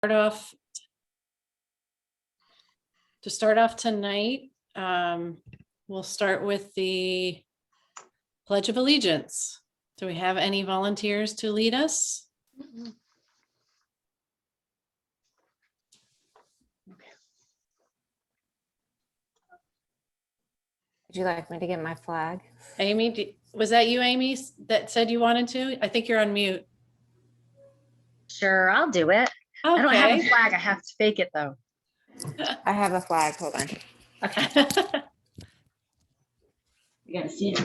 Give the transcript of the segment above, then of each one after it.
start off tonight, we'll start with the Pledge of Allegiance. Do we have any volunteers to lead us? Would you like me to get my flag? Amy, was that you, Amy, that said you wanted to? I think you're on mute. Sure, I'll do it. Okay. I don't have a flag. I have to fake it though. I have a flag. Hold on. Okay. You gotta see it. I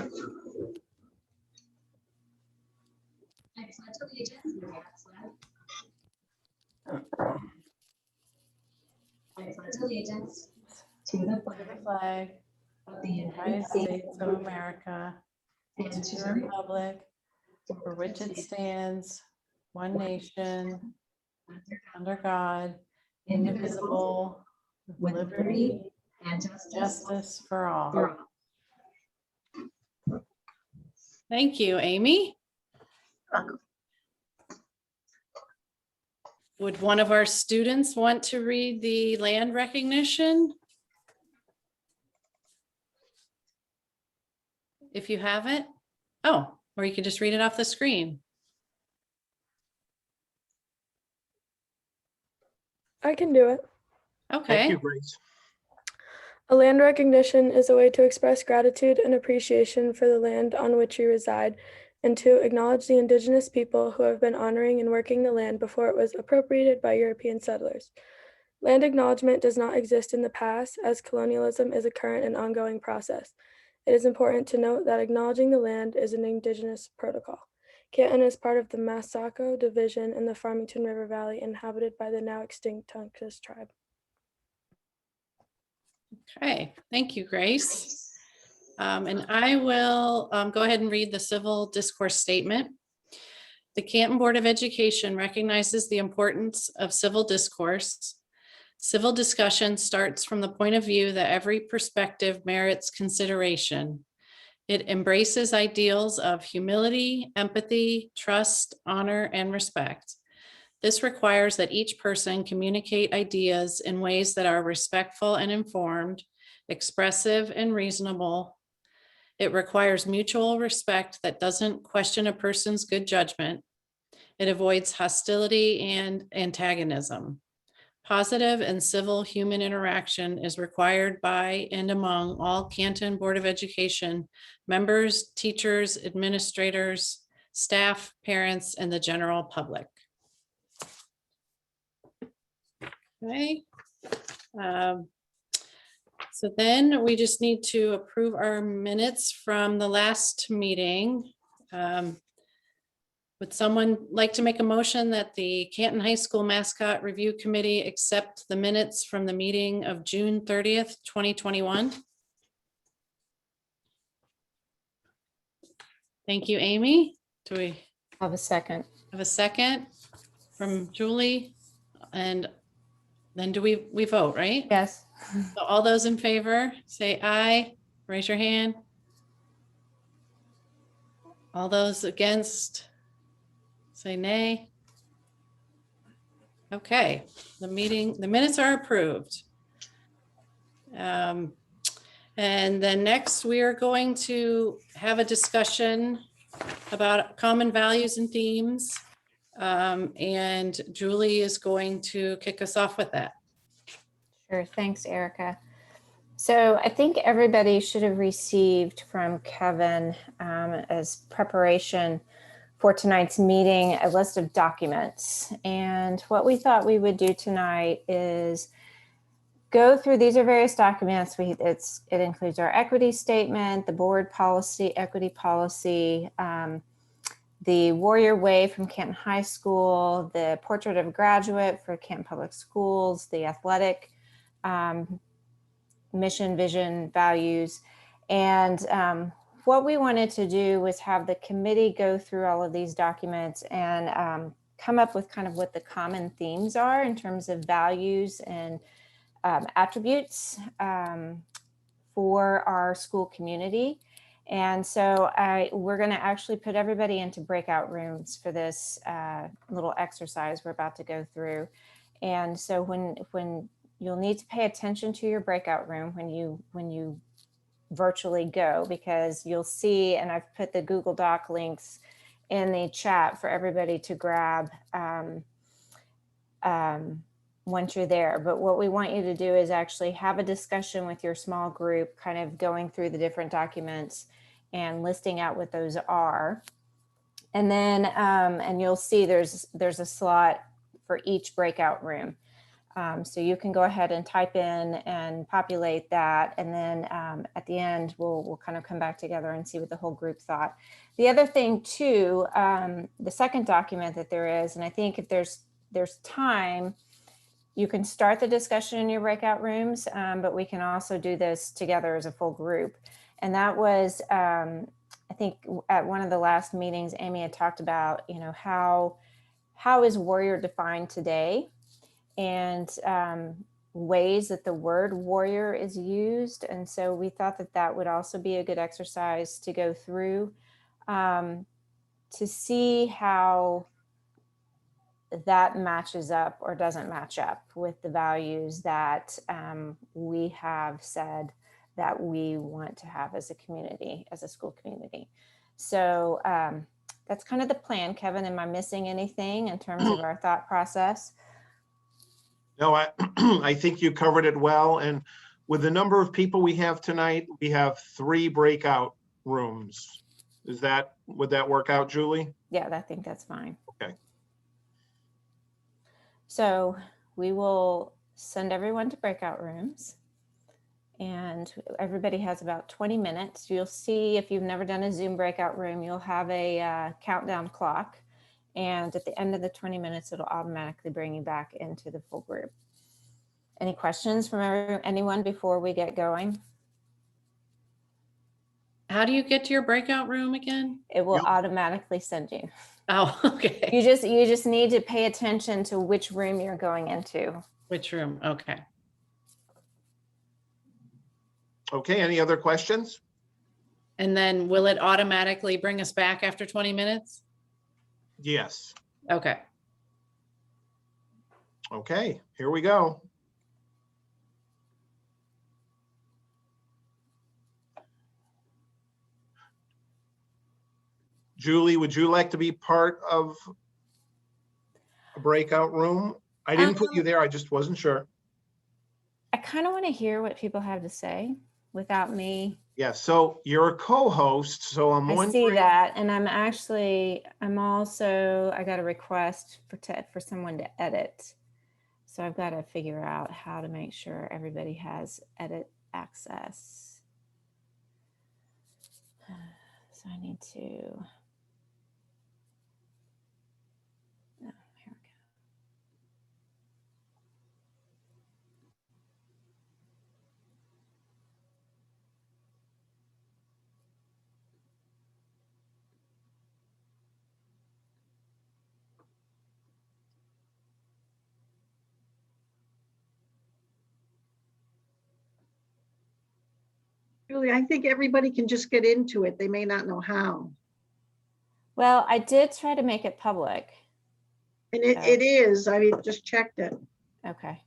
pledge allegiance to the Flag of the United States of America, and to the republic for which it stands, one nation, under God, indivisible, with liberty and justice for all. Thank you, Amy. Would one of our students want to read the land recognition? If you haven't, oh, or you could just read it off the screen. I can do it. Okay. Thank you, Grace. A land recognition is a way to express gratitude and appreciation for the land on which you reside and to acknowledge the indigenous people who have been honoring and working the land before it was appropriated by European settlers. Land acknowledgement does not exist in the past, as colonialism is a current and ongoing process. It is important to note that acknowledging the land is an indigenous protocol. Canton is part of the Mascot Division in the Farmington River Valley, inhabited by the now extinct Tonkus tribe. Okay, thank you, Grace. And I will go ahead and read the civil discourse statement. The Canton Board of Education recognizes the importance of civil discourse. Civil discussion starts from the point of view that every perspective merits consideration. It embraces ideals of humility, empathy, trust, honor, and respect. This requires that each person communicate ideas in ways that are respectful and informed, expressive and reasonable. It requires mutual respect that doesn't question a person's good judgment. It avoids hostility and antagonism. Positive and civil human interaction is required by and among all Canton Board of Education members, teachers, administrators, staff, parents, and the general public. Okay. So then we just need to approve our minutes from the last meeting. Would someone like to make a motion that the Canton High School Mascot Review Committee accept the minutes from the meeting of June 30th, 2021? Thank you, Amy. Do we Have a second. have a second from Julie? And then do we vote, right? Yes. So all those in favor, say aye, raise your hand. All those against, say nay. Okay, the minutes are approved. And then next we are going to have a discussion about common values and themes. And Julie is going to kick us off with that. Sure. Thanks, Erica. So I think everybody should have received from Kevin as preparation for tonight's meeting a list of documents. And what we thought we would do tonight is go through, these are various documents. It includes our equity statement, the board policy, equity policy, the Warrior Way from Canton High School, the Portrait of a Graduate for Canton Public Schools, the athletic mission, vision, values. And what we wanted to do was have the committee go through all of these documents and come up with kind of what the common themes are in terms of values and attributes for our school community. And so we're going to actually put everybody into breakout rooms for this little exercise we're about to go through. And so when you'll need to pay attention to your breakout room when you virtually go, because you'll see, and I've put the Google Doc links in the chat for everybody to grab once you're there. But what we want you to do is actually have a discussion with your small group, kind of going through the different documents and listing out what those are. And then, and you'll see there's a slot for each breakout room. So you can go ahead and type in and populate that. And then at the end, we'll kind of come back together and see what the whole group thought. The other thing too, the second document that there is, and I think if there's time, you can start the discussion in your breakout rooms, but we can also do this together as a full group. And that was, I think at one of the last meetings, Amy had talked about, how is warrior defined today, and ways that the word warrior is used. And so we thought that that would also be a good exercise to go through, to see how that matches up or doesn't match up with the values that we have said that we want to have as a community, as a school community. So that's kind of the plan. Kevin, am I missing anything in terms of our thought process? No, I think you covered it well. And with the number of people we have tonight, we have 3 breakout rooms. Would that work out, Julie? Yeah, I think that's fine. Okay. So we will send everyone to breakout rooms, and everybody has about 20 minutes. You'll see, if you've never done a Zoom breakout room, you'll have a countdown clock. And at the end of the 20 minutes, it'll automatically bring you back into the full group. Any questions from anyone before we get going? How do you get to your breakout room again? It will Yep. automatically send you. Oh, okay. You just need to pay attention to which room you're going into. Which room? Okay. Okay, any other questions? And then will it automatically bring us back after 20 minutes? Yes. Okay. Okay, here we go. Julie, would you like to be part of a breakout room? I didn't put you there, I just wasn't sure. I kind of want to hear what people have to say without me. Yeah, so you're a co-host, so I'm I wondering. see that, and I'm also, I got a request for someone to edit. So I've got to figure out how to make sure everybody has edit access. So I need to, oh, here we go. Julie, I think everybody can just get into it. They may not know how. Well, I did try to make it public. And it is, I just checked it. Okay.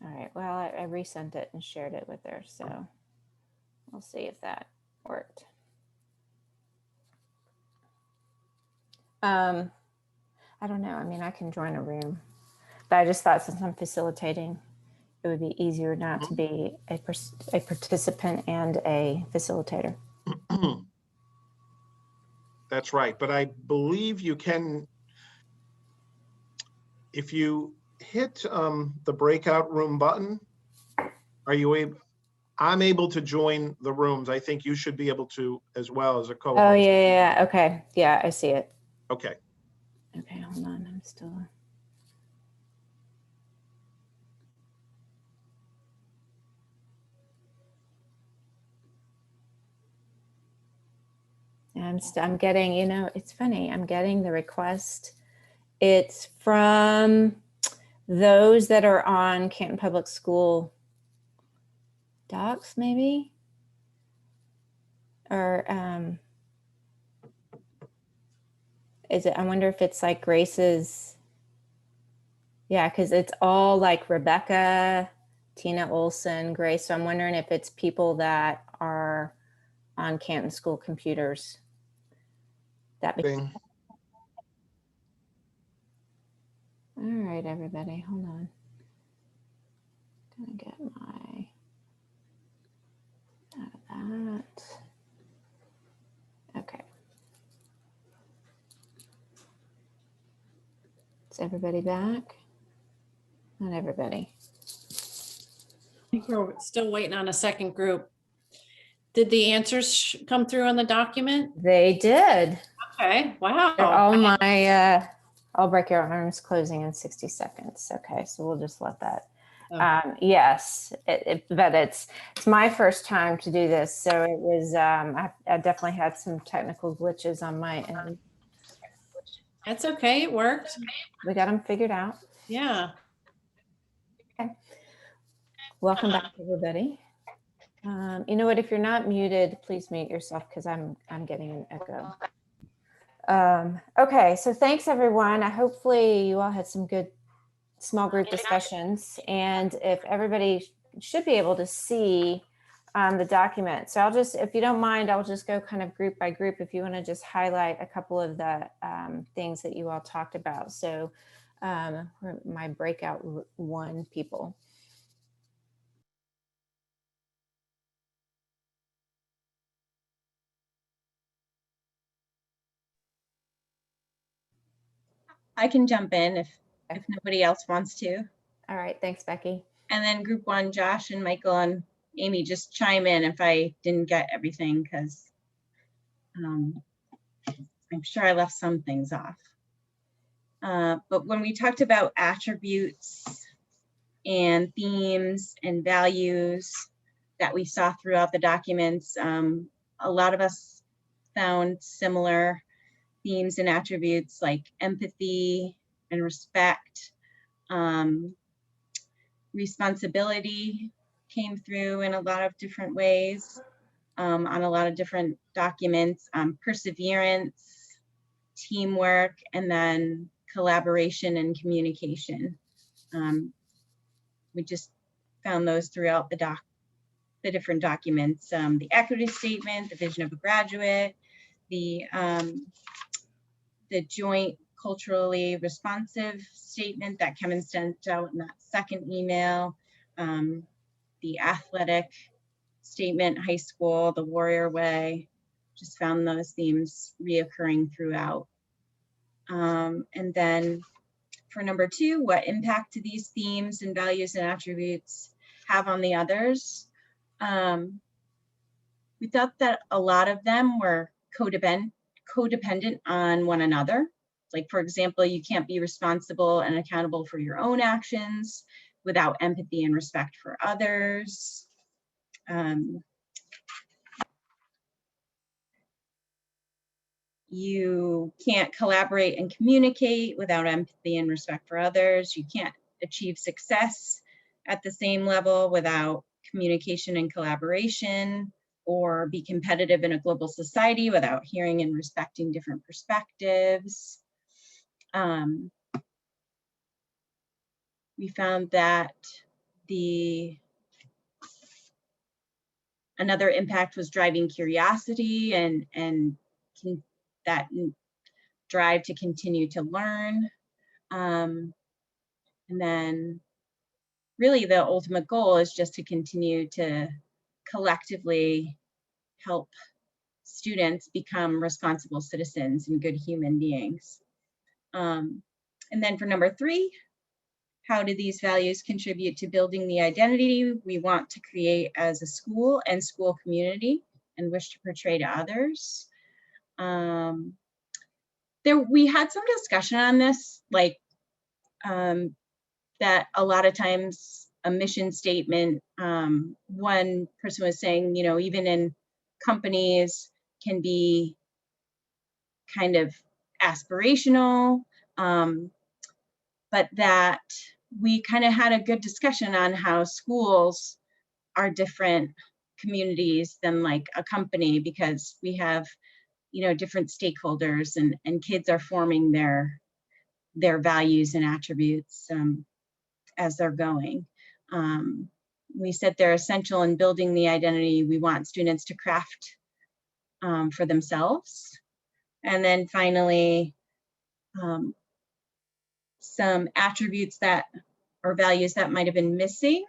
All right, well, I resent it and shared it with her, so we'll see if that worked. I don't know. I mean, I can join a room, but I just thought since I'm facilitating, it would be easier not to be a participant and a facilitator. That's right, but I believe you can, if you hit the breakout room button, are you able, I'm able to join the rooms. I think you should be able to as well as a co-host. Oh, yeah. Okay. Yeah, I see it. Okay. Okay, hold on. I'm still. I'm getting, it's funny. I'm getting the request. It's from those that are on Canton Public School docs, maybe, or is it, I wonder if it's like Grace's, yeah, because it's all like Rebecca, Tina Olson, Grace. So I'm wondering if it's people that are on Canton School computers. That be Bing. all right, everybody, hold on. Gonna get my out of that. Okay. Is everybody back? Not everybody. I think we're still waiting on a second group. Did the answers come through on the document? They did. Okay, They're wow. all my, I'll break your arms closing in 60 seconds. Okay, so we'll just let that. Okay. Yes, but it's my first time to do this. So it was, I definitely had some technical glitches on my end. That's okay, it worked. We got them figured out. Yeah. Welcome back, everybody. You know what? If you're not muted, please mute yourself because I'm getting an echo. Okay, so thanks everyone. Hopefully you all had some good small group discussions, and if everybody should be able to see the document. So I'll just, if you don't mind, I'll just go kind of group by group if you want to just highlight a couple of the things that you all talked about. So my breakout one people. I can jump in if nobody else wants to. All right, thanks, Becky. And then group one, Josh and Michael and Amy, just chime in if I didn't get everything, because I'm sure I left some things off. But when we talked about attributes and themes and values that we saw throughout the documents, a lot of us found similar themes and attributes like empathy and respect. Responsibility came through in a lot of different ways on a lot of different documents. Perseverance, teamwork, and then collaboration and communication. We just found those throughout the different documents. The equity statement, the vision of a graduate, the joint culturally responsive statement that Kevin sent out in that second email, the athletic statement, high school, the warrior way, just found those themes reoccurring throughout. And then for number two, what impact do these themes and values and attributes have on the others? We thought that a lot of them were codependent on one another. Like, for example, you can't be responsible and accountable for your own actions without empathy and respect for others. You can't collaborate and communicate without empathy and respect for others. You can't achieve success at the same level without communication and collaboration, or be competitive in a global society without hearing and respecting different perspectives. We found that another impact was driving curiosity and that drive to continue to learn. And then really the ultimate goal is just to continue to collectively help students become responsible citizens and good human beings. And then for number three, how do these values contribute to building the identity we want to create as a school and school community and wish to portray to others? We had some discussion on this, like that a lot of times a mission statement, one person was saying, you know, even in companies can be kind of aspirational, but that we kind of had a good discussion on how schools are different communities than like a company, because we have different stakeholders, and kids are forming their values and attributes as they're going. We said they're essential in building the identity we want students to craft for themselves. And then finally, some attributes that or values that might have been missing.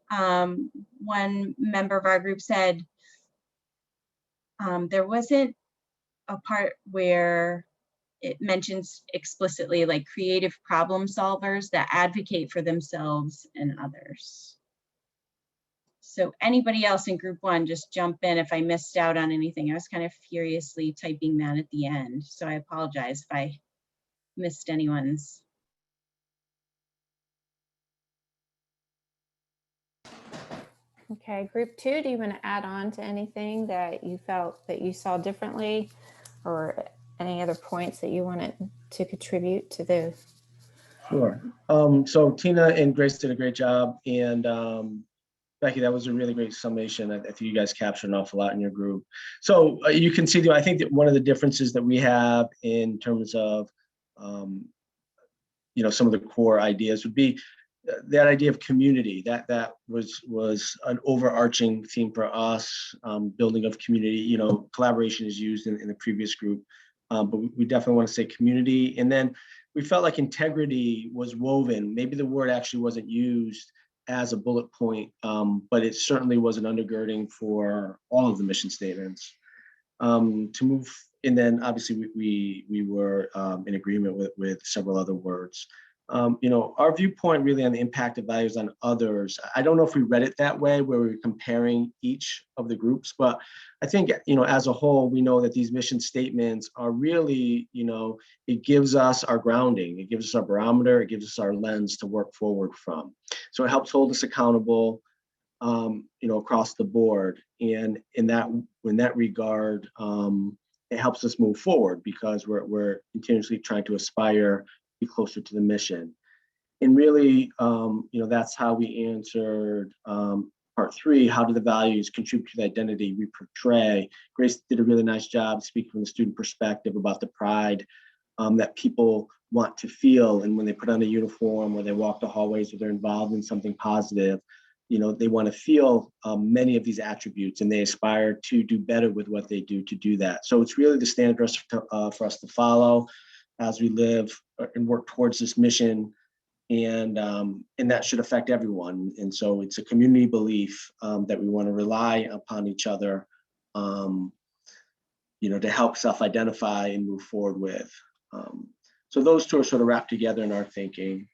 One member of our group said there wasn't a part where it mentions explicitly like creative problem solvers that advocate for themselves and others. So anybody else in group one, just jump in if I missed out on anything. I was kind of furiously typing that at the end, so I apologize if I missed anyone's. Okay, group two, do you want to add on to anything that you felt that you saw differently, or any other points that you wanted to contribute to the? Sure. So Tina and Grace did a great job, and Becky, that was a really great summation. I think you guys captured an awful lot in your group. So you can see, I think that one of the differences that we have in terms of, some of the core ideas would be that idea of community. That was an overarching theme for us. Building of community. Collaboration is used in the previous group, but we definitely want to say community. And then we felt like integrity was woven. Maybe the word actually wasn't used as a bullet point, but it certainly was an undergirding for all of the mission statements. To move, and then obviously we were in agreement with several other words. Our viewpoint really on the impact of values on others. I don't know if we read it that way, where we were comparing each of the groups, but I think, as a whole, we know that these mission statements are really, it gives us our grounding, it gives us our barometer, it gives us our lens to work forward from. So it helps hold us accountable, across the board. And in that regard, it helps us move forward because we're continuously trying to aspire be closer to the mission. And really, that's how we answered part three, how do the values contribute to the identity we portray? Grace did a really nice job speaking from the student perspective about the pride that people want to feel. And when they put on a uniform or they walk the hallways or they're involved in something positive, they want to feel many of these attributes, and they aspire to do better with what they do to do that. So it's really the standard for us to follow as we live and work towards this mission, and that should affect everyone. And so it's a community belief that we want to rely upon each other, to help self-identify and move forward with. So those two are sort of wrapped together in our thinking.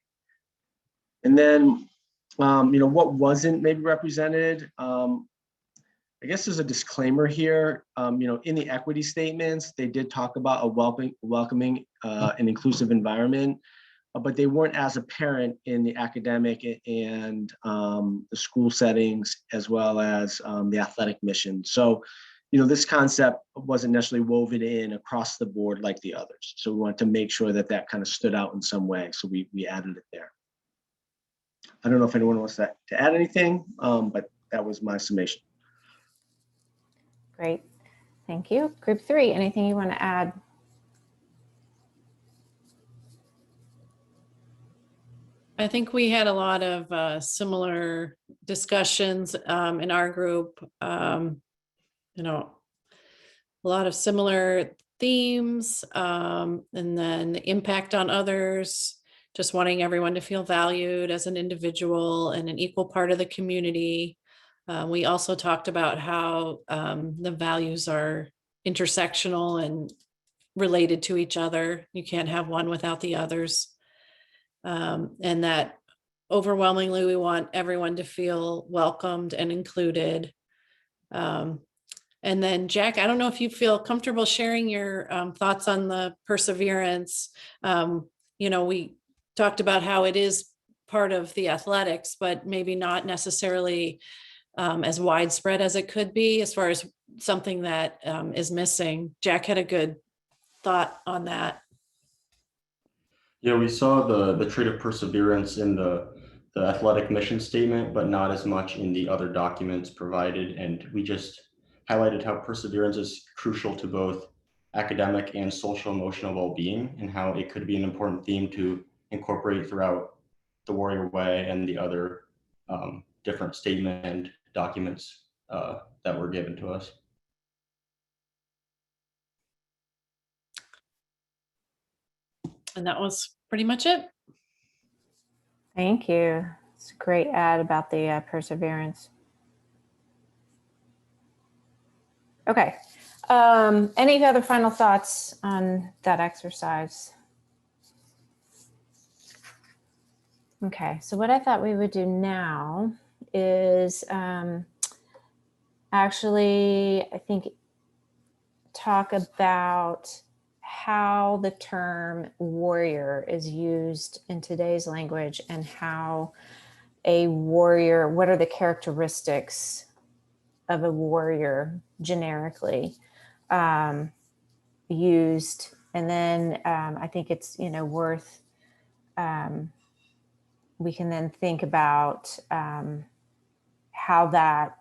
And then, what wasn't maybe represented, I guess there's a disclaimer here. In the equity statements, they did talk about a welcoming and inclusive environment, but they weren't as apparent in the academic and the school settings, as well as the athletic mission. So, this concept wasn't necessarily woven in across the board like the others. So we wanted to make sure that kind of stood out in some way. So we added it there. I don't know if anyone wants to add anything, but that was my summation. Great, thank you. Group three, anything you want to add? I think we had a lot of similar discussions in our group. A lot of similar themes, and then the impact on others, just wanting everyone to feel valued as an individual and an equal part of the community. We also talked about how the values are intersectional and related to each other. You can't have one without the others. And that overwhelmingly, we want everyone to feel welcomed and included. And then Jack, I don't know if you feel comfortable sharing your thoughts on the perseverance. We talked about how it is part of the athletics, but maybe not necessarily as widespread as it could be, as far as something that is missing. Jack had a good thought on that. Yeah, we saw the trait of perseverance in the athletic mission statement, but not as much in the other documents provided. And we just highlighted how perseverance is crucial to both academic and social emotional well-being, and how it could be an important theme to incorporate throughout the Warrior Way and the other different statement and documents that were given to us. And that was pretty much it. Thank you. It's a great ad about the perseverance. Okay. Any other final thoughts on that exercise? Okay, so what I thought we would do now is actually, I think, talk about how the term warrior is used in today's language and how a warrior, what are the characteristics of a warrior generically used. And then I think it's, worth, we can then think about how that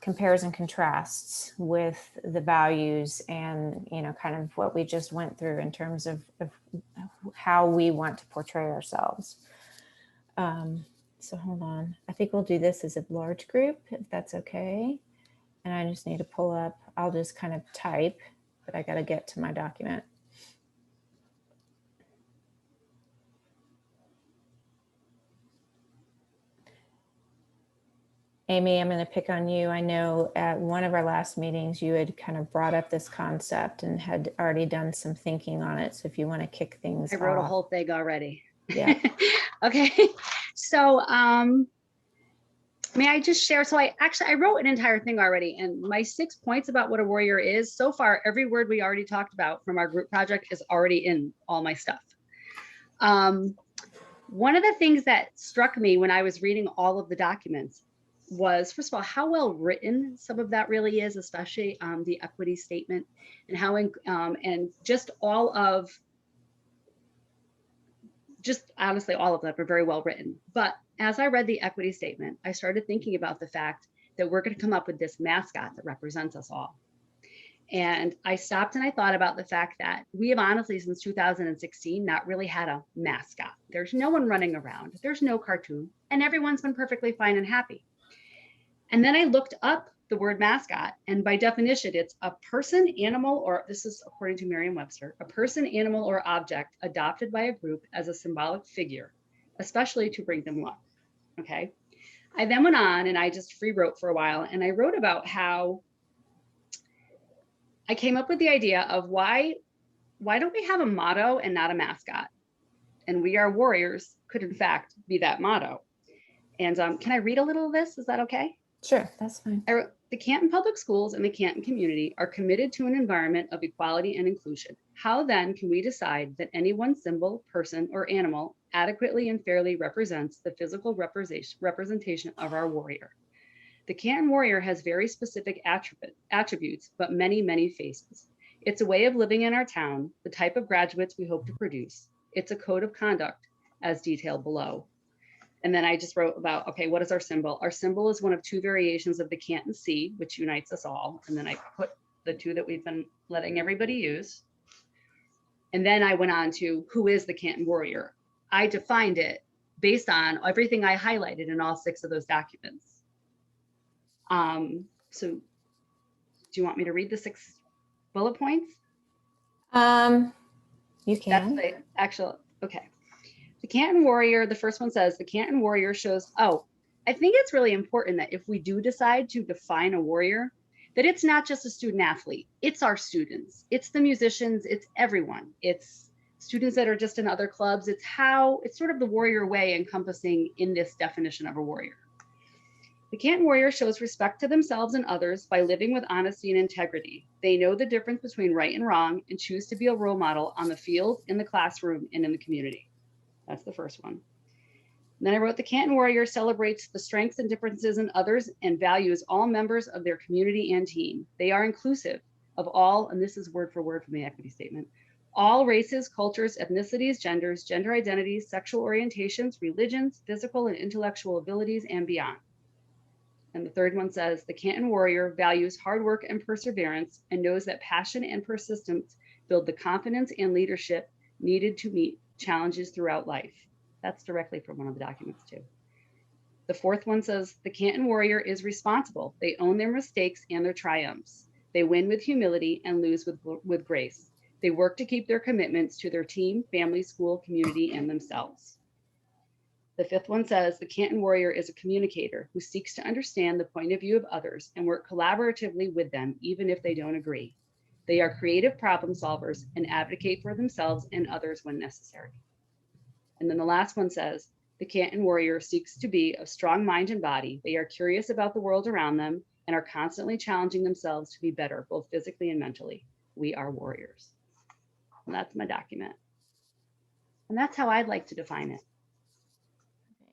compares and contrasts with the values and, kind of what we just went through in terms of how we want to portray ourselves. So hold on. I think we'll do this as a large group, if that's okay. And I just need to pull up, I'll just kind of type, but I got to get to my document. Amy, I'm going to pick on you. I know at one of our last meetings, you had kind of brought up this concept and had already done some thinking on it. So if you want to kick things off. I wrote a whole thing already. Yeah. Okay. So may I just share? So I wrote an entire thing already, and my 6 points about what a warrior is, so far, every word we already talked about from our group project is already in all my stuff. One of the things that struck me when I was reading all of the documents was, first of all, how well written some of that really is, especially the equity statement, and how and just all of, just honestly, all of them are very well written. But as I read the equity statement, I started thinking about the fact that we're going to come up with this mascot that represents us all. And I stopped and I thought about the fact that we have honestly, since 2016, not really had a mascot. There's no one running around. There's no cartoon, and everyone's been perfectly fine and happy. And then I looked up the word mascot, and by definition, it's a person, animal, or this is according to Merriam-Webster, a person, animal, or object adopted by a group as a symbolic figure, especially to bring them luck. Okay. I then went on and I just free wrote for a while, and I wrote about how I came up with the idea of why don't we have a motto and not a mascot? And we are warriors could in fact be that motto. And can I read a little of this? Is that okay? Sure, that's fine. The Canton Public Schools and the Canton community are committed to an environment of equality and inclusion. How then can we decide that any one symbol, person, or animal adequately and fairly represents the physical representation of our warrior? The Canton warrior has very specific attributes, but many, many faces. It's a way of living in our town, the type of graduates we hope to produce. It's a code of conduct, as detailed below. And then I just wrote about, okay, what is our symbol? Our symbol is one of 2 variations of the Canton C, which unites us all. And then I put the 2 that we've been letting everybody use. And then I went on to who is the Canton warrior? I defined it based on everything I highlighted in all 6 of those documents. So do you want me to read the 6 bullet points? You can. That's the actual, okay. The Canton warrior, the first one says, the Canton warrior shows, I think it's really important that if we do decide to define a warrior, that it's not just a student athlete, it's our students, it's the musicians, it's everyone. It's students that are just in other clubs. It's sort of the warrior way encompassing in this definition of a warrior. The Canton warrior shows respect to themselves and others by living with honesty and integrity. They know the difference between right and wrong and choose to be a role model on the field, in the classroom, and in the community. That's the first one. And then I wrote, the Canton warrior celebrates the strengths and differences in others and values all members of their community and team. They are inclusive of all, and this is word for word from the equity statement, all races, cultures, ethnicities, genders, gender identities, sexual orientations, religions, physical and intellectual abilities, and beyond. And the third one says, the Canton Warrior values hard work and perseverance and knows that passion and persistence build the confidence and leadership needed to meet challenges throughout life. That's directly from one of the documents too. The fourth one says, the Canton Warrior is responsible. They own their mistakes and their triumphs. They win with humility and lose with grace. They work to keep their commitments to their team, family, school, community, and themselves. The fifth one says, the Canton Warrior is a communicator who seeks to understand the point of view of others and work collaboratively with them, even if they don't agree. They are creative problem solvers and advocate for themselves and others when necessary. And then the last one says, the Canton Warrior seeks to be of strong mind and body. They are curious about the world around them and are constantly challenging themselves to be better, both physically and mentally. We are warriors. And that's my document. And that's how I'd like to define it.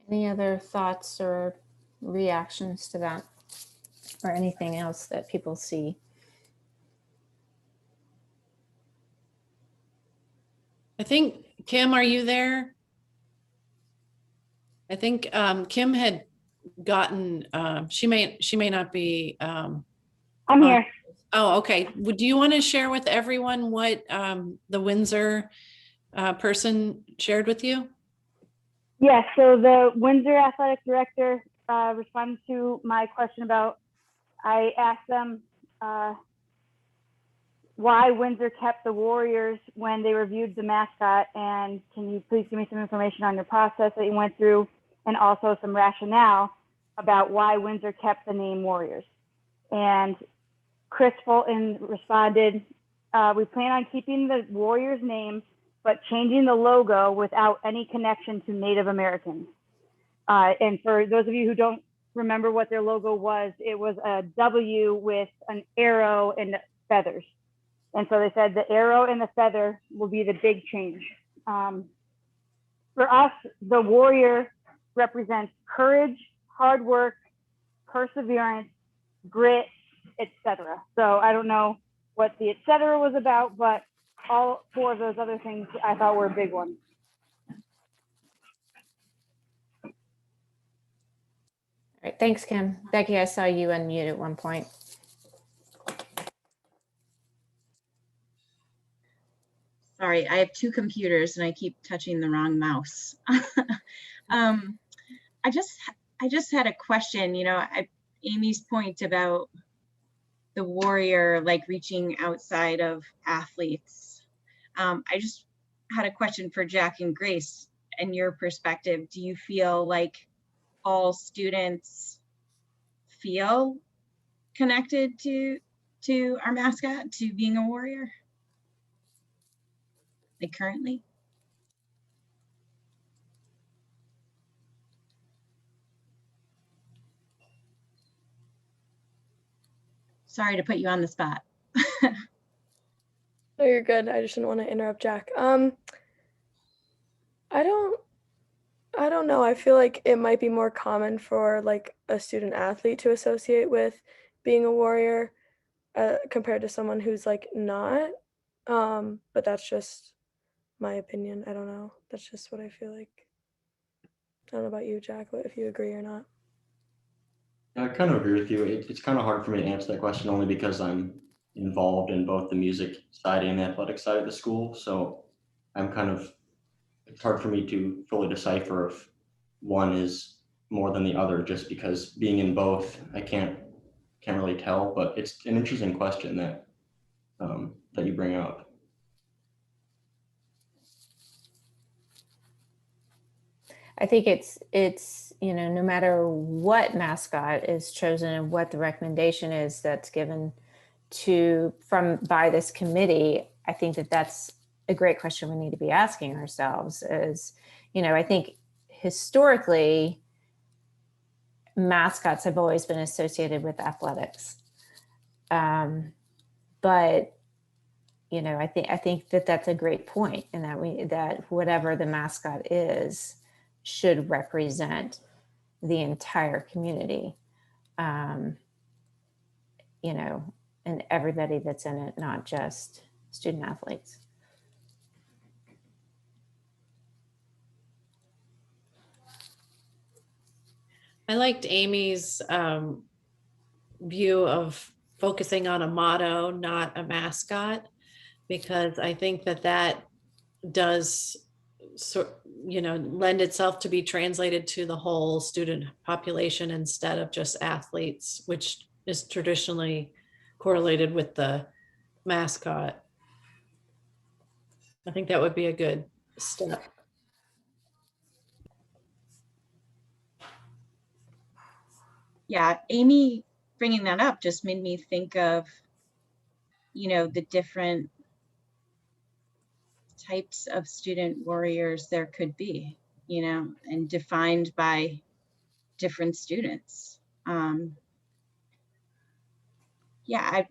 Any other thoughts or reactions to that, or anything else that people see? I think, Kim, are you there? I think Kim had gotten, she may not be. I'm on. here. Oh, okay. Do you want to share with everyone what the Windsor person shared with you? Yes, so the Windsor Athletic Director responded to my question about, I asked them why Windsor kept the Warriors when they reviewed the mascot, and can you please give me some information on your process that you went through, and also some rationale about why Windsor kept the name Warriors. And Chris Fulton responded, we plan on keeping the Warriors name, but changing the logo without any connection to Native Americans. And for those of you who don't remember what their logo was, it was a W with an arrow and feathers. And so they said the arrow and the feather will be the big change. For us, the warrior represents courage, hard work, perseverance, grit, etc. So I don't know what the etc. was about, but all four of those other things I thought were big ones. All right, thanks, Kim. Becky, I saw you unmute at one point. Sorry, I have two computers and I keep touching the wrong mouse. I just had a question, Amy's point about the warrior, like reaching outside of athletes. I just had a question for Jack and Grace. In your perspective, do you feel like all students feel connected to our mascot, to being a warrior? Like currently? Sorry to put you on the spot. No, you're good. I just didn't want to interrupt Jack. I don't know. I feel like it might be more common for like a student athlete to associate with being a warrior compared to someone who's like not. But that's just my opinion. I don't know. That's just what I feel like. I don't know about you, Jack, if you agree or not. I kind of agree with you. It's kind of hard for me to answer that question only because I'm involved in both the music side and the athletic side of the school. So it's hard for me to fully decipher if one is more than the other, just because being in both, I can't really tell, but it's an interesting question that you bring up. I think it's no matter what mascot is chosen and what the recommendation is that's given by this committee, I think that's a great question we need to be asking ourselves. Is, I think historically mascots have always been associated with athletics, but I think that's a great point, in that whatever the mascot is should represent the entire community, and everybody that's in it, not just student athletes. I liked Amy's view of focusing on a motto, not a mascot, because I think that that does lend itself to be translated to the whole student population instead of just athletes, which is traditionally correlated with the mascot. I think that would be a good step. Yeah, Amy bringing that up just made me think of, the different types of student warriors there could be, and defined by different students. Yeah,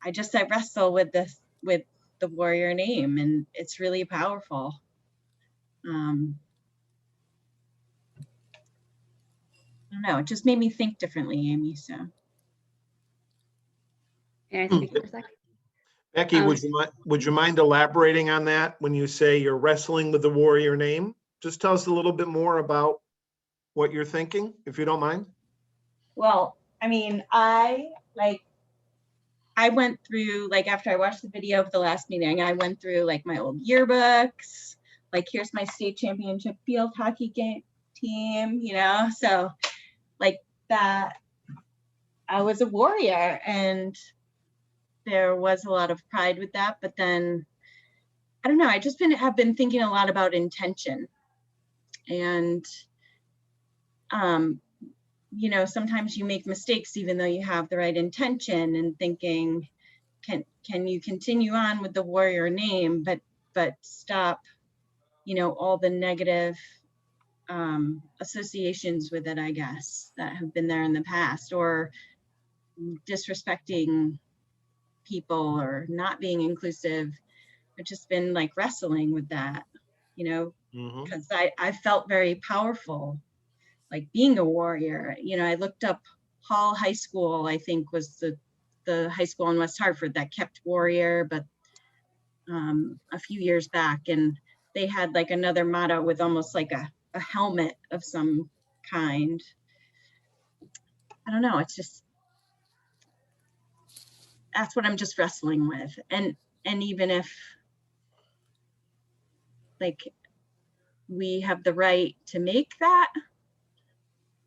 I wrestle with the warrior name, and it's really powerful. I don't know, it just made me think differently, Amy, so. Can I speak for a second? Becky, would you mind elaborating on that when you say you're wrestling with the warrior name? Just tell us a little bit more about what you're thinking, if you don't mind. Well, I mean, I went through, after I watched the video of the last meeting, I went through my old yearbooks, here's my state championship field hockey team, so that I was a warrior, and there was a lot of pride with that. But then, I don't know, I just have been thinking a lot about intention. And, sometimes you make mistakes even though you have the right intention, and thinking, can you continue on with the warrior name, but stop, all the negative associations with it, I guess, that have been there in the past, or disrespecting people or not being inclusive. I've just been wrestling with that, because I felt very powerful, being a warrior. I looked up Hall High School, I think was the high school in West Hartford that kept warrior, but a few years back, and they had another motto with almost a helmet of some kind. I don't know, it's just, that's what I'm just wrestling with. And even if we have the right to make that,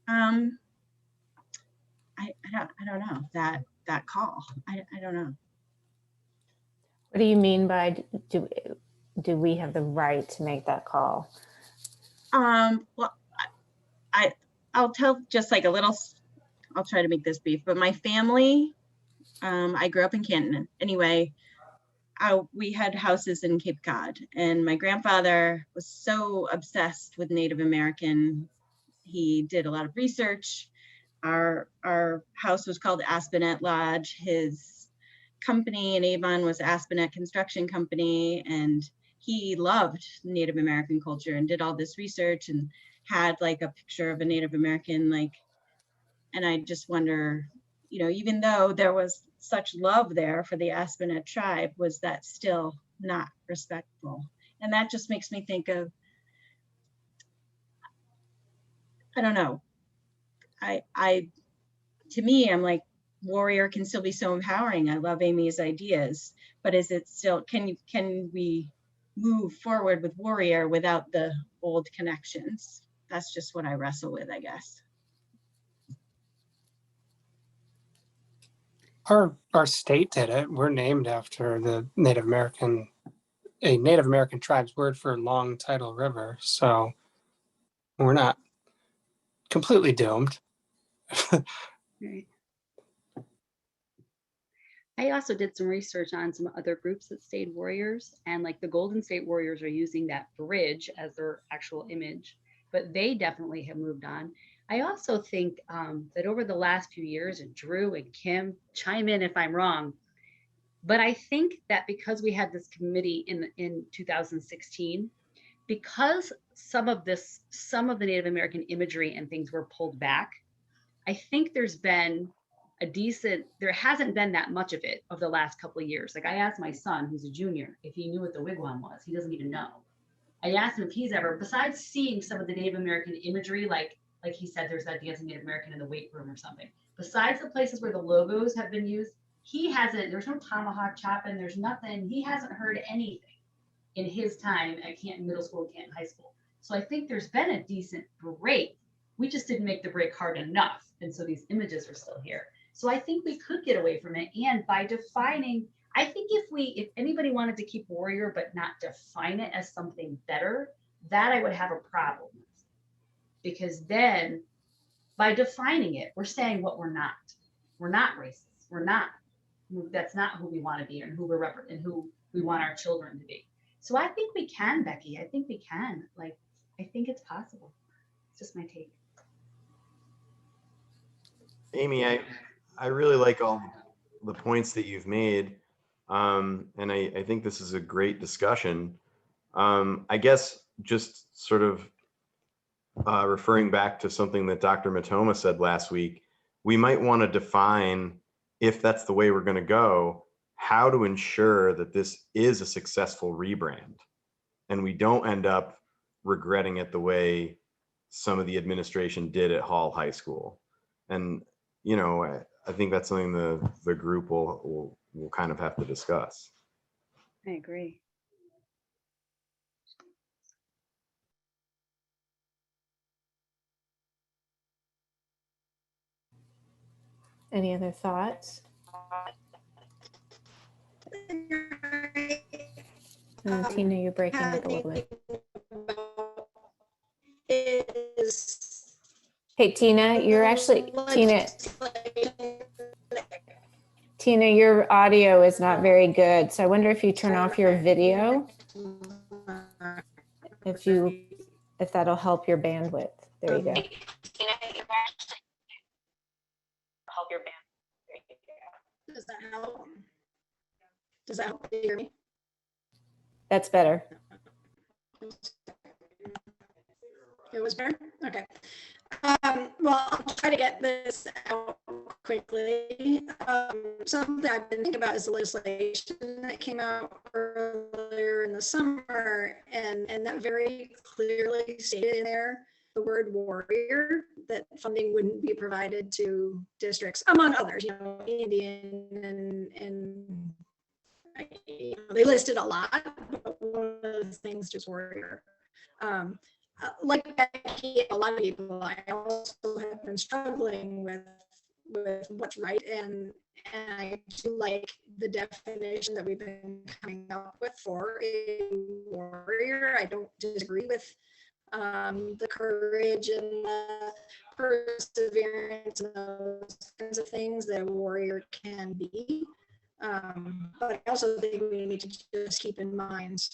I don't know, that call. I don't know. What do you mean by do we have the right to make that call? Well, I'll tell just a little, I'll try to make this brief, but my family, I grew up in Canton. Anyway, we had houses in Cape Cod, and my grandfather was so obsessed with Native American. He did a lot of research. Our house was called Aspinet Lodge. His company in Avon was Aspinet Construction Company, and he loved Native American culture and did all this research and had a picture of a Native American, and I just wonder, even though there was such love there for the Aspinet tribe, was that still not respectful? And that just makes me think of, I don't know, to me, I'm warrior can still be so empowering. I love Amy's ideas, but is it still, can we move forward with warrior without the old connections? That's just what I wrestle with, I guess. Our state did it. We're named after a Native American tribe's word for long tidal river. So we're not completely doomed. Right. I also did some research on some other groups that stayed warriors, and the Golden State Warriors are using that bridge as their actual image, but they definitely have moved on. I also think that over the last few years, and Drew and Kim, chime in if I'm wrong, but I think that because we had this committee in 2016, because some of the Native American imagery and things were pulled back, I think there hasn't been that much of it over the last couple of years. I asked my son, who's a junior, if he knew what the wigwam was. He doesn't even know. I asked him if he's ever, besides seeing some of the Native American imagery, like he said, there's that dancing Native American in the weight room or something. Besides the places where the logos have been used, he hasn't, there's no tomahawk chopping, there's nothing, he hasn't heard anything in his time at Canton Middle School, Canton High School. So I think there's been a decent break. We just didn't make the break hard enough. And so these images are still here. So I think we could get away from it. And by defining, I think if anybody wanted to keep warrior, but not define it as something better, that I would have a problem with. Because then by defining it, we're saying what we're not. We're not racist. We're not. That's not who we want to be and who we're and who we want our children to be. So I think we can, Becky. I think we can. Like, I think it's possible. It's just my take. Amy, I really like all the points that you've made. And I think this is a great discussion. I guess just sort of referring back to something that Dr. Matoma said last week, we might want to define, if that's the way we're going to go, how to ensure that this is a successful rebrand and we don't end up regretting it the way some of the administration did at Hall High School. And, you know, I think that's something the group will kind of have to discuss. I agree. Any other thoughts? Tina, you're breaking up a little bit. Hey, Tina, you're actually, Tina, your audio is not very good. So I wonder if you turn off your video, if that'll help your bandwidth. There you go. Does that help? Does that help you hear me? That's better. It was better? Okay. Well, I'll try to get this out quickly. Something I've been thinking about is the legislation that came out earlier in the summer, and that very clearly stated in there the word warrior, that funding wouldn't be provided to districts, among others, you know, Indian and you know, they listed a lot, but one of the things just warrior. Like Becky, a lot of people, I also have been struggling with what's right, and I do like the definition that we've been coming up with for a warrior. I don't disagree with the courage and the perseverance and those kinds of things that a warrior can be. But I also think we need to just keep in mind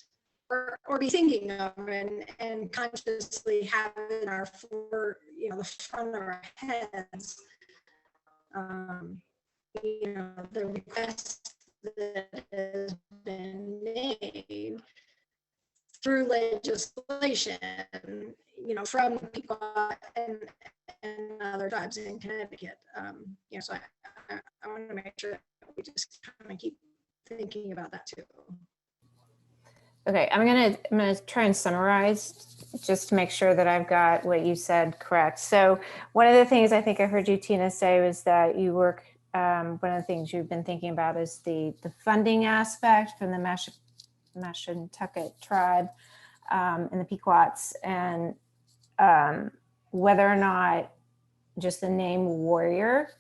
or be thinking of and consciously have in our the front of our heads, you know, the request that has been made through legislation, you know, from people and other tribes in Connecticut. You know, so I want to make sure that we just kind of keep thinking about that too. Okay, I'm gonna try and summarize just to make sure that I've got what you said correct. So one of the things I think I heard you, Tina, say was that you work, one of the things you've been thinking about is the funding aspect from the Mashantucket tribe and the Pequots, and whether or not just the name warrior.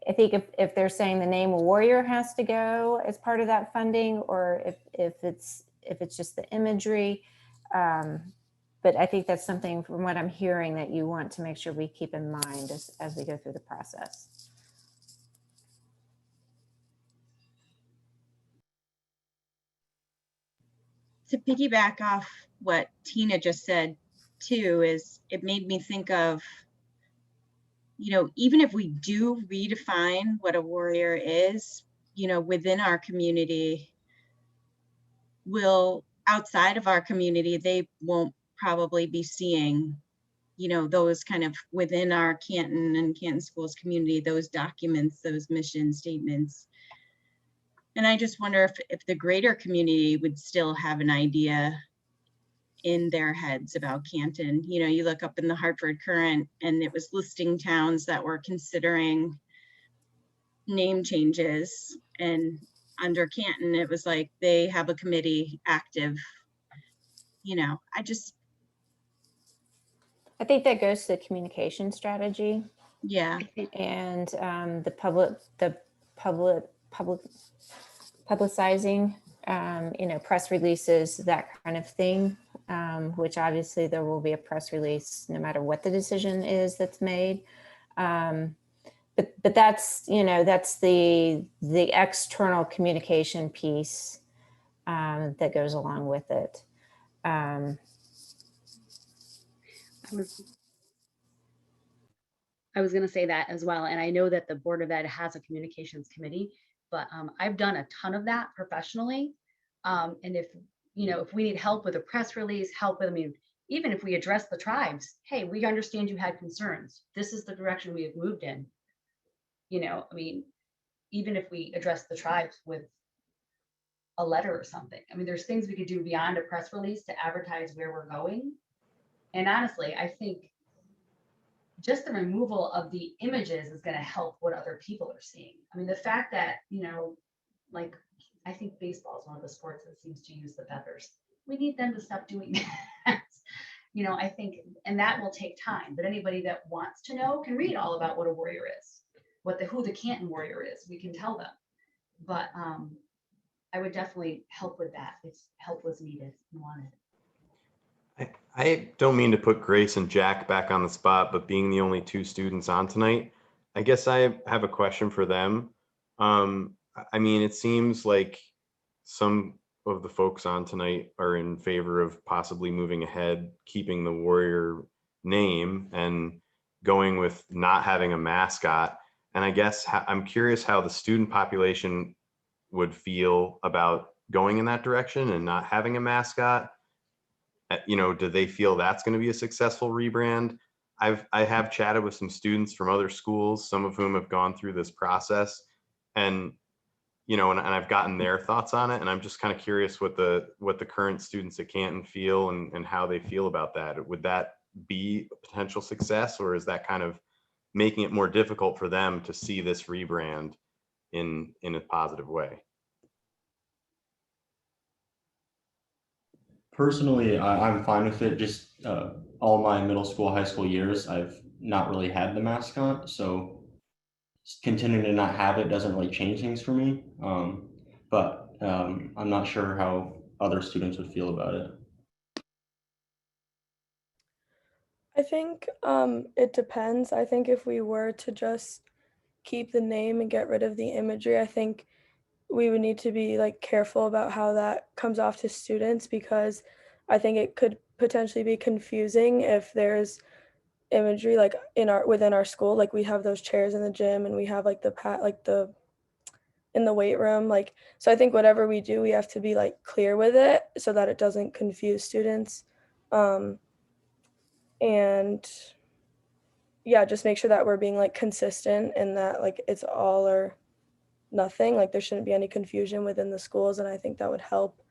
I think if they're saying the name warrior has to go as part of that funding, or if it's just the imagery, but I think that's something from what I'm hearing that you want to make sure we keep in mind as we go through the process. To piggyback off what Tina just said too, is it made me think of, you know, even if we do redefine what a warrior is, you know, within our community, outside of our community, they won't probably be seeing, you know, those kind of within our Canton and Canton Schools community, those documents, those mission statements. And I just wonder if the greater community would still have an idea in their heads about Canton. You know, you look up in the Hartford Courant and it was listing towns that were considering name changes, and under Canton, it was like they have a committee active. You know, I think that goes to the communication strategy yeah, and the publicizing, you know, press releases, that kind of thing, which obviously there will be a press release no matter what the decision is that's made. But that's, you know, that's the external communication piece that goes along with it. I was going to say that as well. And I know that the Board of Ed has a communications committee, but I've done a ton of that professionally. And if, you know, if we need help with a press release, help with, I mean, even if we address the tribes, hey, we understand you had concerns. This is the direction we have moved in. You know, I mean, even if we address the tribes with a letter or something, I mean, there's things we could do beyond a press release to advertise where we're going. And honestly, I think just the removal of the images is going to help what other people are seeing. I mean, the fact that, you know, like, I think baseball is one of the sports that seems to use the feathers. We need them to stop doing that. You know, I think, and that will take time, but anybody that wants to know can read all about what a warrior is, who the Canton warrior is. We can tell them. But I would definitely help with that if help was needed and wanted. I don't mean to put Grace and Jack back on the spot, but being the only two students on tonight, I guess I have a question for them. I mean, it seems like some of the folks on tonight are in favor of possibly moving ahead, keeping the Warrior name and going with not having a mascot. And I guess I'm curious how the student population would feel about going in that direction and not having a mascot. You know, do they feel that's going to be a successful rebrand? I have chatted with some students from other schools, some of whom have gone through this process, and you know, and I've gotten their thoughts on it, and I'm just kind of curious what the current students at Canton feel and how they feel about that. Would that be a potential success, or is that kind of making it more difficult for them to see this rebrand in a positive way? Personally, I'm fine with it. Just all my middle school, high school years, I've not really had the mascot. So continuing to not have it doesn't really change things for me. But I'm not sure how other students would feel about it. I think it depends. I think if we were to just keep the name and get rid of the imagery, I think we would need to be like careful about how that comes off to students, because I think it could potentially be confusing if there's imagery like within our school. Like we have those chairs in the gym and we have like the in the weight room, like, so I think whatever we do, we have to be like clear with it so that it doesn't confuse students. And yeah, just make sure that we're being like consistent and that like it's all or nothing. Like there shouldn't be any confusion within the schools, and I think that would help.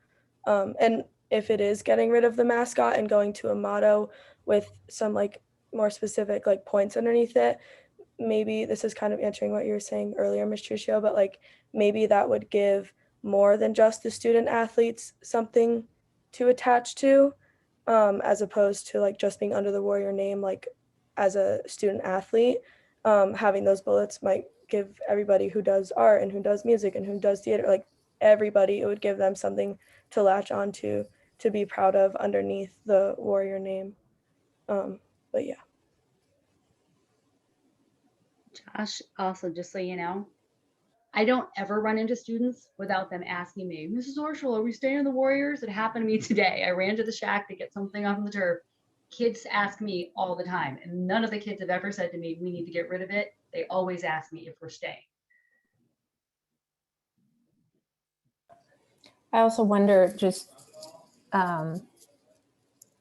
And if it is getting rid of the mascot and going to a motto with some like more specific like points underneath it, maybe this is kind of answering what you were saying earlier, Ms. Truccio, but like maybe that would give more than just the student athletes something to attach to, as opposed to like just being under the Warrior name, like as a student athlete. Having those bullets might give everybody who does art and who does music and who does theater, like everybody, it would give them something to latch onto, to be proud of underneath the Warrior name. But yeah. Josh, also, just so you know, I don't ever run into students without them asking me, Mrs. Orschel, are we staying in the Warriors? It happened to me today. I ran to the shack to get something off the turf. Kids ask me all the time, and none of the kids have ever said to me, we need to get rid of it. They always ask me if we're staying. I also wonder, just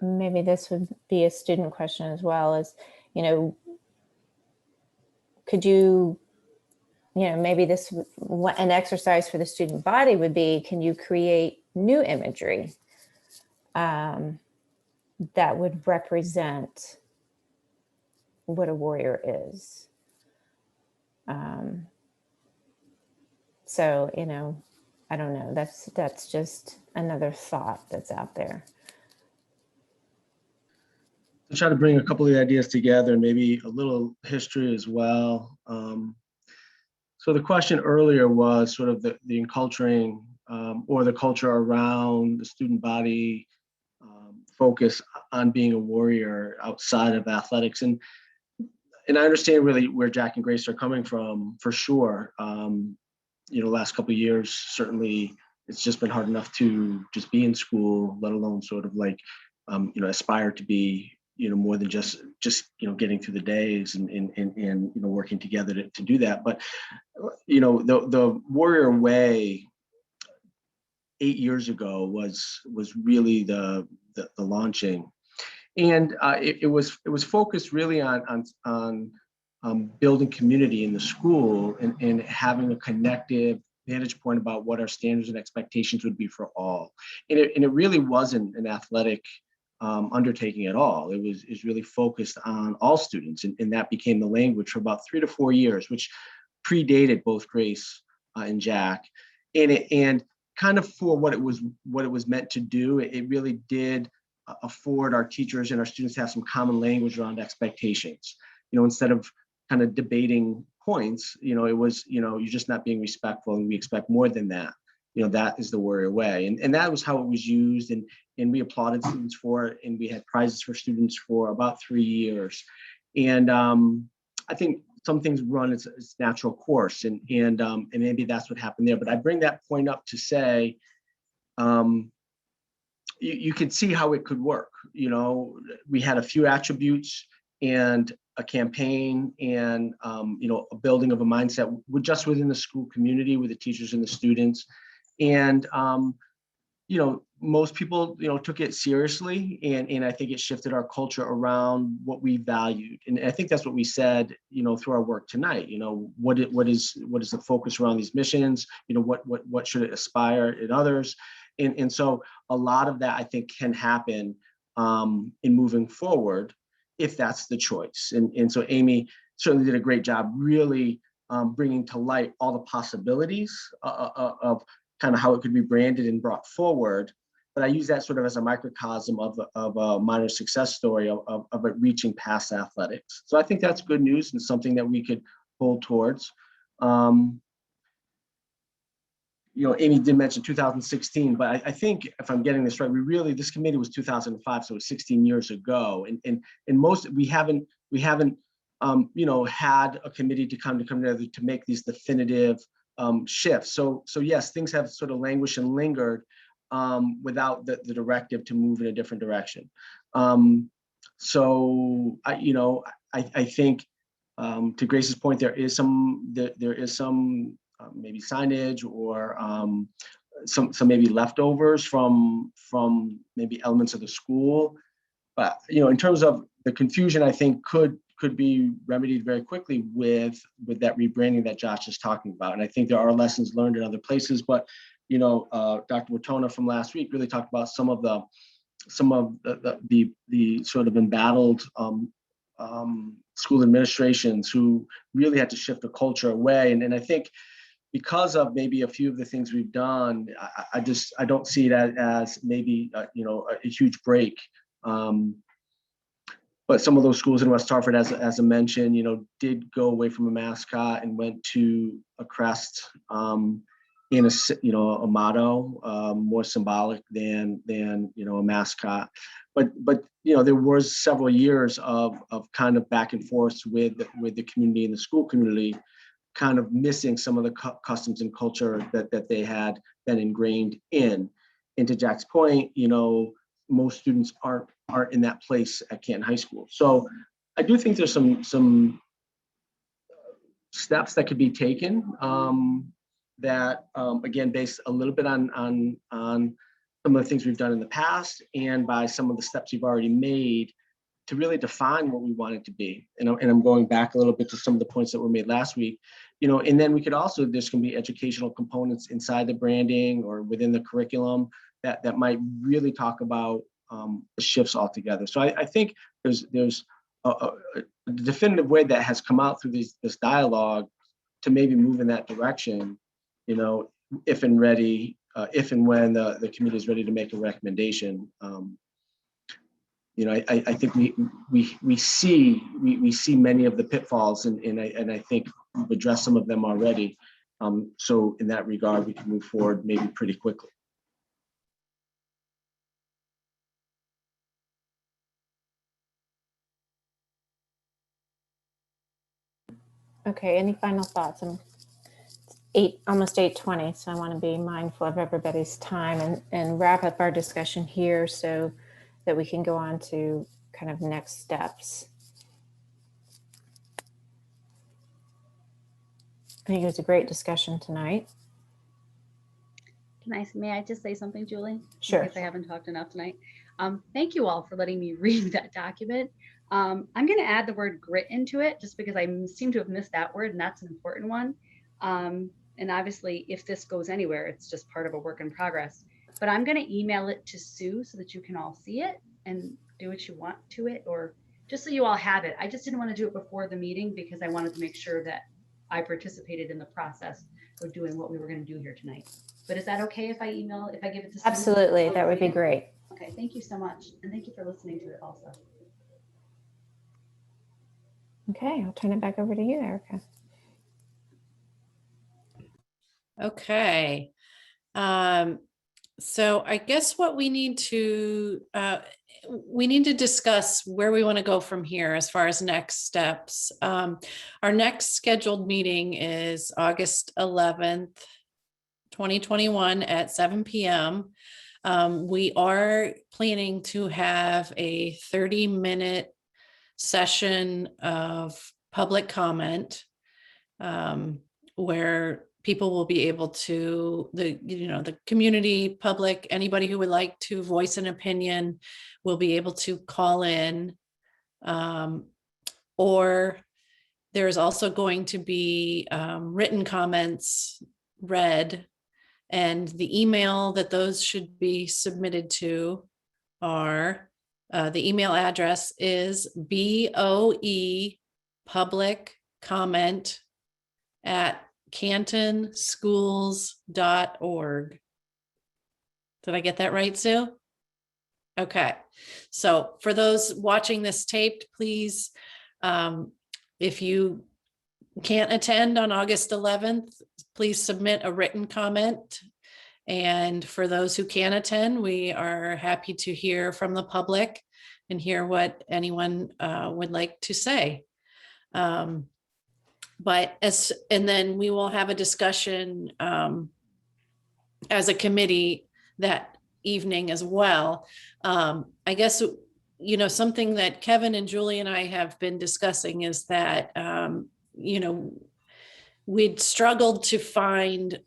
maybe this would be a student question as well, is, you know, could you, maybe this, an exercise for the student body would be, can you create new imagery? that would represent what a warrior is. So, you know, I don't know. That's just another thought that's out there. To try to bring a couple of the ideas together and maybe a little history as well. So the question earlier was sort of the enculturing or the culture around the student body focus on being a warrior outside of athletics. And I understand really where Jack and Grace are coming from, for sure. You know, last couple of years, certainly it's just been hard enough to just be in school, let alone sort of like, you know, aspire to be, you know, more than just, you know, getting through the days and you know, working together to do that. But, you know, the warrior way 8 years ago was really the launching. And it was focused really on building community in the school and having a connective vantage point about what our standards and expectations would be for all. And it really wasn't an athletic undertaking at all. It was really focused on all students, and that became the language for about 3 to 4 years, which predated both Grace and Jack. And kind of for what it was meant to do, it really did afford our teachers and our students to have some common language around expectations. You know, instead of kind of debating points, you know, it was, you know, you're just not being respectful and we expect more than that. You know, that is the warrior way. And that was how it was used. And we applauded students for it. And we had prizes for students for about 3 years. And I think some things run its natural course. And maybe that's what happened there. But I bring that point up to say, you could see how it could work. You know, we had a few attributes and a campaign and, you know, a building of a mindset just within the school community with the teachers and the students. And, you know, most people, you know, took it seriously. And I think it shifted our culture around what we valued. And I think that's what we said, you know, through our work tonight. You know, what is the focus around these missions? You know, what should it aspire in others? And so a lot of that, I think, can happen in moving forward if that's the choice. And so Amy certainly did a great job really bringing to light all the possibilities of kind of how it could be branded and brought forward. But I use that sort of as a microcosm of a minor success story of it reaching past athletics. So I think that's good news and something that we could hold towards. You know, Amy did mention 2016, but I think if I'm getting this right, this committee was 2005, so it was 16 years ago. And most, we haven't, you know, had a committee to come together to make these definitive shifts. So yes, things have sort of languished and lingered without the directive to move in a different direction. So I think to Grace's point, there is some maybe signage or some maybe leftovers from maybe elements of the school. But you know, in terms of the confusion, I think could be remedied very quickly with that rebranding that Josh is talking about. And I think there are lessons learned in other places. But you know, Dr. Watona from last week really talked about some of the sort of embattled school administrations who really had to shift the culture away. And I think because of maybe a few of the things we've done, I don't see that as maybe you know, a huge break. But some of those schools in West Hartford, as I mentioned, you know, did go away from a mascot and went to a crest in a motto, more symbolic than you know, a mascot. But you know, there was several years of kind of back and forth with the community and the school community, kind of missing some of the customs and culture that they had been ingrained in. And to Jack's point, you know, most students aren't in that place at Canton High School. So I do think there's some steps that could be taken that again, based a little bit on some of the things we've done in the past and by some of the steps you've already made to really define what we want it to be. And I'm going back a little bit to some of the points that were made last week, you know, and then we could also, there's going to be educational components inside the branding or within the curriculum that might really talk about shifts altogether. So I think there's a definitive way that has come out through this dialogue to maybe move in that direction, you know, if and when the committee is ready to make a recommendation. You know, I think we see many of the pitfalls, and I think we've addressed some of them already. So in that regard, we can move forward maybe pretty quickly. Okay, any final thoughts? I'm almost 8:20, so I want to be mindful of everybody's time and wrap up our discussion here so that we can go on to kind of next steps. I think it was a great discussion tonight. May I just say something, Julie? Sure. In case I haven't talked enough tonight. Thank you all for letting me read that document. I'm going to add the word grit into it just because I seem to have missed that word, and that's an important one. And obviously, if this goes anywhere, it's just part of a work in progress. But I'm going to email it to Sue so that you can all see it and do what you want to it, or just so you all have it. I just didn't want to do it before the meeting because I wanted to make sure that I participated in the process of doing what we were going to do here tonight. But is that okay if I give it to Sue? Absolutely, that would be great. Okay, thank you so much. And thank you for listening to it also. Okay, I'll turn it back over to you, Erica. Okay. So I guess what we need to discuss where we want to go from here as far as next steps. Our next scheduled meeting is August 11th, 2021 at 7 p.m. We are planning to have a 30-minute session of public comment where people will be able to, the community, public, anybody who would like to voice an opinion will be able to call in. Or there's also going to be written comments read, and the email that those should be submitted to are, the email address is boe.publiccomment@cantonschools.org. Did I get that right, Sue? Okay. So for those watching this taped, please, if you can't attend on August 11th, please submit a written comment. And for those who can attend, we are happy to hear from the public and hear what anyone would like to say. And then we will have a discussion as a committee that evening as well. I guess, something that Kevin and Julie and I have been discussing is that, we'd struggled to find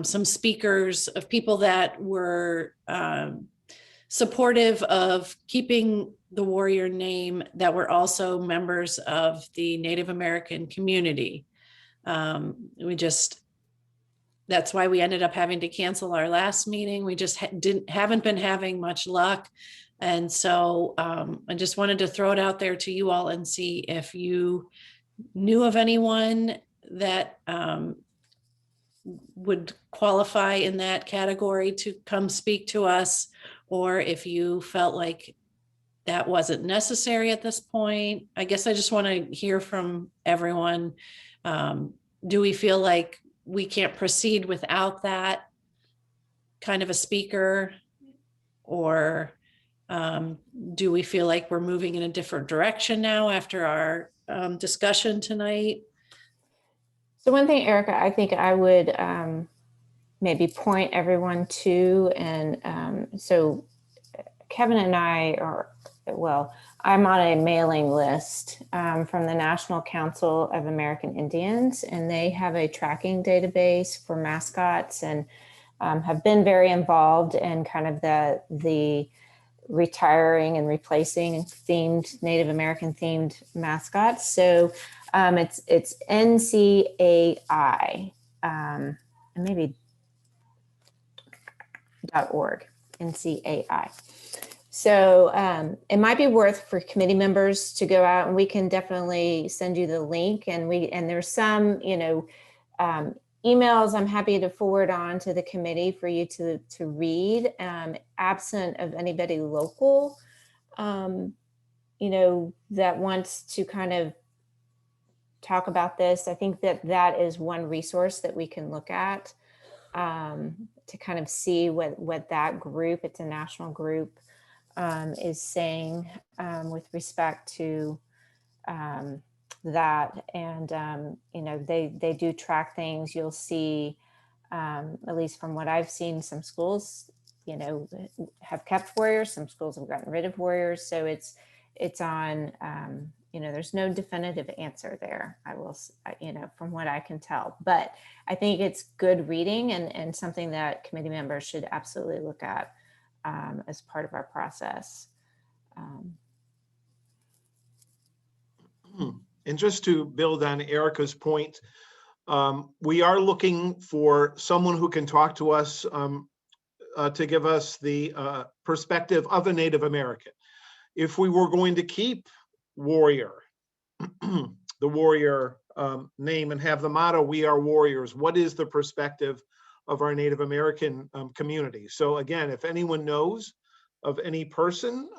some speakers of people that were supportive of keeping the warrior name, that were also members of the Native American community. That's why we ended up having to cancel our last meeting. We just haven't been having much luck. And so I just wanted to throw it out there to you all and see if you knew of anyone that would qualify in that category to come speak to us, or if you felt like that wasn't necessary at this point. I guess I just want to hear from everyone. Do we feel like we can't proceed without that kind of a speaker, or do we feel like we're moving in a different direction now after our discussion tonight? So one thing, Erica, I think I would maybe point everyone to, and so Kevin and I I'm on a mailing list from the National Council of American Indians, and they have a tracking database for mascots, and have been very involved in kind of the retiring and replacing Native American themed mascots. So it's NCAI, and maybe .org, NCAI. So it might be worth for committee members to go out, and we can definitely send you the link. And there's some, emails I'm happy to forward on to the committee for you to read, absent of anybody local, that wants to kind of talk about this. I think that is one resource that we can look at, to kind of see what that group, it's a national group, is saying with respect to that. And they do track things. You'll see, at least from what I've seen, some schools have kept warriors, some schools have gotten rid of warriors. So it's on, there's no definitive answer there, from what I can tell. But I think it's good reading and something that committee members should absolutely look at as part of our process. And just to build on Erica's point, we are looking for someone who can talk to us to give us the perspective of a Native American. If we were going to keep warrior, the warrior name, and have the motto, "We are warriors," what is the perspective of our Native American community? So again, if anyone knows of any person,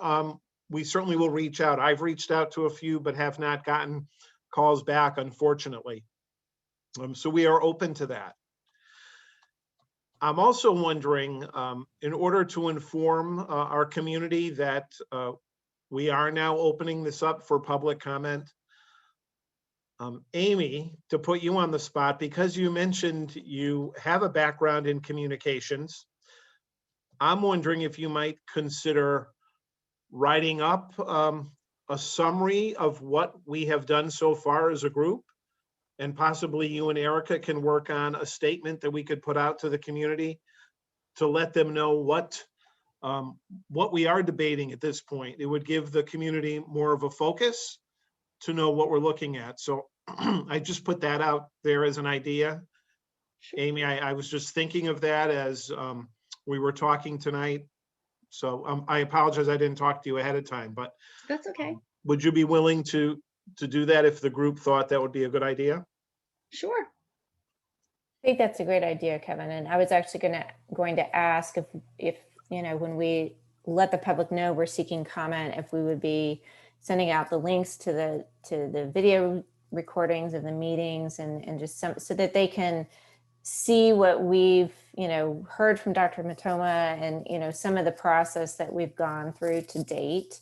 we certainly will reach out. I've reached out to a few, but have not gotten calls back, unfortunately. So we are open to that. I'm also wondering, in order to inform our community that we are now opening this up for public comment, Amy, to put you on the spot, because you mentioned you have a background in communications, I'm wondering if you might consider writing up a summary of what we have done so far as a group, and possibly you and Erica can work on a statement that we could put out to the community to let them know what we are debating at this point. It would give the community more of a focus to know what we're looking at. So I just put that out there as an idea. Sure. Amy, I was just thinking of that as we were talking tonight. So I apologize I didn't talk to you ahead of time, but that's okay. Would you be willing to do that if the group thought that would be a good idea? Sure. I think that's a great idea, Kevin. And I was actually going to ask if when we let the public know we're seeking comment, if we would be sending out the links to the video recordings of the meetings and just so that they can see what we've heard from Dr. Matoma and some of the process that we've gone through to date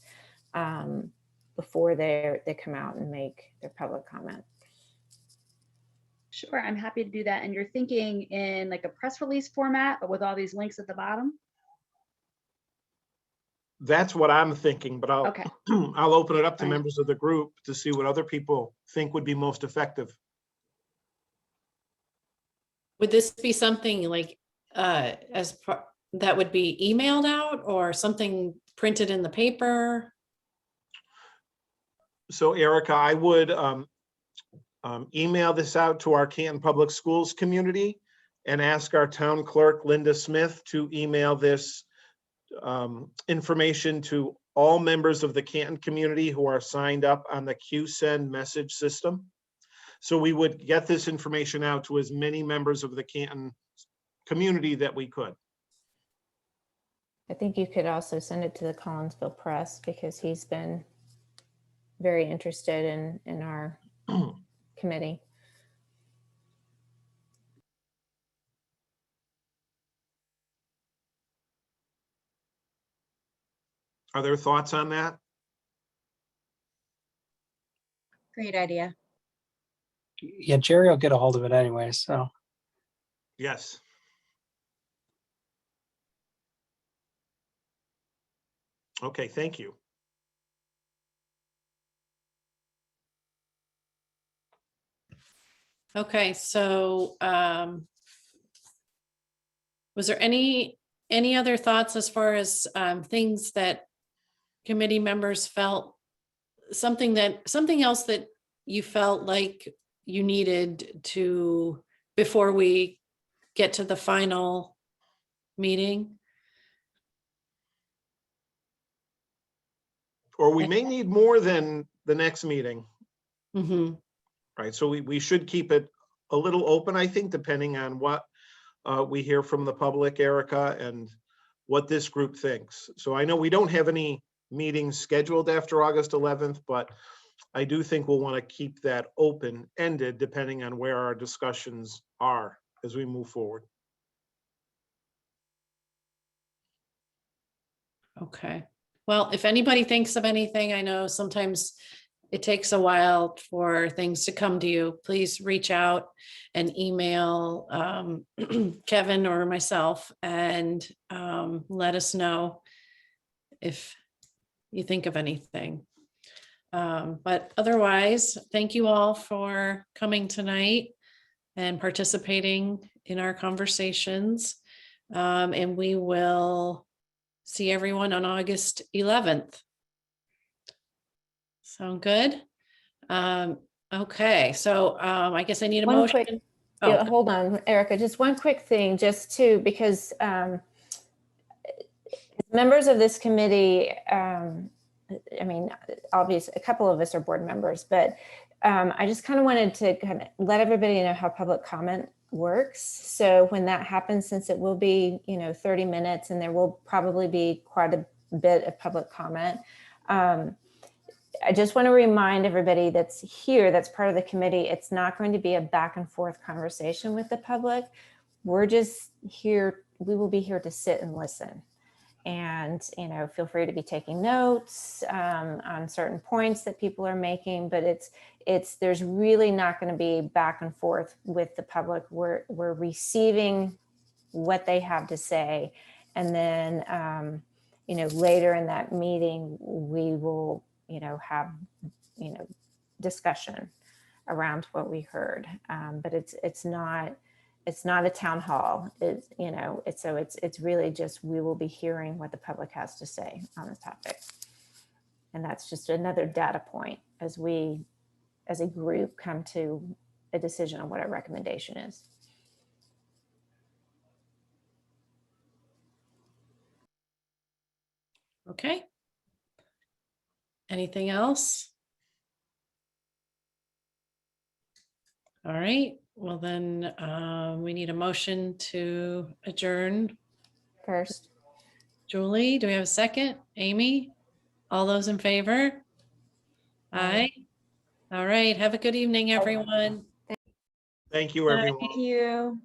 before they come out and make their public comment. Sure, I'm happy to do that. And you're thinking in like a press release format, but with all these links at the bottom? That's what I'm thinking, but I'll okay. I'll open it up to Fine. members of the group to see what other people think would be most effective. Would this be something like that would be emailed out or something printed in the paper? So Erica, I would email this out to our Canton Public Schools community and ask our town clerk, Linda Smith, to email this information to all members of the Canton community who are signed up on the QSend message system. So we would get this information out to as many members of the Canton community that we could. I think you could also send it to the Collinsville Press because he's been very interested in our committee. Are there thoughts on that? Great idea. Yeah, Jerry will get a hold of it anyway, so. Yes. Okay, thank you. Okay, so was there any other thoughts as far as things that committee members felt, something else that you felt like you needed to before we get to the final meeting? or we may need more than the next meeting, Mhm. right? So we should keep it a little open, I think, depending on what we hear from the public, Erica, and what this group thinks. So I know we don't have any meetings scheduled after August 11th, but I do think we'll want to keep that open-ended depending on where our discussions are as we move forward. Okay. Well, if anybody thinks of anything, I know sometimes it takes a while for things to come to you. Please reach out and email Kevin or myself and let us know if you think of anything. But otherwise, thank you all for coming tonight and participating in our conversations. And we will see everyone on August 11th. Sound good? Okay, so I guess I need a One motion. quick, Oh, yeah, hold on, Erica, just one quick thing, just to, because members of this committee, I mean, obviously, a couple of us are board members, but I just kind of wanted to kind of let everybody know how public comment works. So when that happens, since it will be, 30 minutes and there will probably be quite a bit of public comment, I just want to remind everybody that's here, that's part of the committee, it's not going to be a back and forth conversation with the public. We're just here, we will be here to sit and listen. And, feel free to be taking notes on certain points that people are making, but there's really not going to be back and forth with the public. We're receiving what they have to say. And then, later in that meeting, we will, have, discussion around what we heard. But it's not a town hall. It's really just, we will be hearing what the public has to say on the topic. And that's just another data point as we, as a group, come to a decision on what our recommendation is. okay. Anything else? All right, well then we need a motion to adjourn. First, Julie, do we have a second? Amy? All those in favor? Aye. All right, have a good evening, everyone. Thank you, everyone. Thank you.